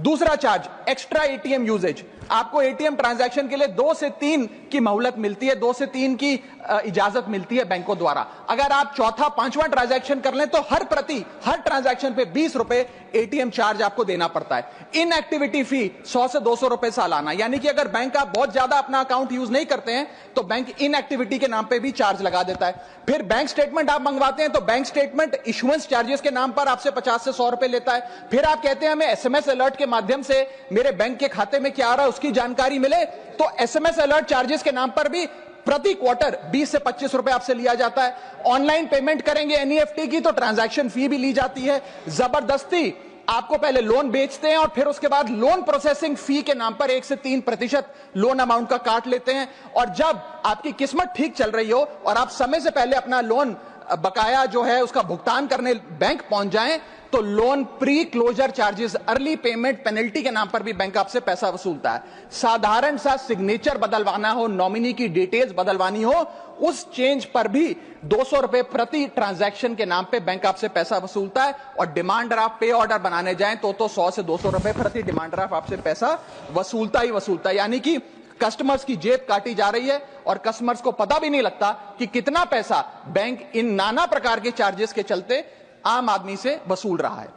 दूसरा charge extra ATM usage. आपको ATM transaction के लिए 2 से 3 की मोहलत मिलती है, 2 से 3 की इजाजत मिलती है बैंकों द्वारा। अगर आप चौथा पांचवा ट्रांजैक्शन कर लें तो हर ट्रांजैक्शन पे 20 रुपए एटीएम चार्ज आपको देना पड़ता है। इनएक्टिविटी फी 100 से 200 रुपए सालाना, यानी कि अगर बैंक आप बहुत ज्यादा अपना अकाउंट यूज नहीं करते हैं तो बैंक इनएक्टिविटी के नाम पे भी चार्ज लगा देता है। फिर बैंक स्टेटमेंट आप मंगवाते हैं तो बैंक स्टेटमेंट इशुएंस चार्जेस के नाम पर आपसे 50 से 100 रुपए लेता है। फिर आप कहते हैं हमें एसएमएस अलर्ट के माध्यम से मेरे बैंक के खाते में क्या आ रहा है उसकी जानकारी मिले, तो एसएमएस अलर्ट चार्जेस के नाम पर भी प्रति क्वार्टर 20 से 25 रुपए आपसे लिया जाता है। ऑनलाइन पेमेंट करेंगे एनईएफटी की तो ट्रांजैक्शन फी भी ली जाती है। जबरदस्ती आपको पहले लोन बेचते हैं और फिर उसके बाद लोन प्रोसेसिंग फी के नाम पर 1 से 3% लोन अमाउंट का काट लेते हैं। और जब आपकी किस्मत ठीक चल रही हो और आप समय से पहले अपना लोन बकाया जो है उसका भुगतान करने बैंक पहुंच जाएं तो loan pre closure charges, early payment penalty के नाम पर भी बैंक आपसे पैसा वसूलता है। साधारण सा सिग्नेचर बदलवाना हो, नॉमिनी की डिटेल्स बदलवानी हो, उस चेंज पर भी 200 रुपए प्रति ट्रांजैक्शन के नाम पे बैंक आपसे पैसा वसूलता है। और डिमांड ड्राफ्ट पे ऑर्डर बनाने जाएं तो 100 से 200 रुपए प्रति डिमांड ड्राफ्ट आपसे पैसा वसूलता ही वसूलता है। यानी कि कस्टमर्स की जेब काटी जा रही है और कस्टमर्स को पता भी नहीं लगता कि कितना पैसा बैंक इन नाना प्रकार के चार्जेस के चलते आम आदमी से वसूल रहा है।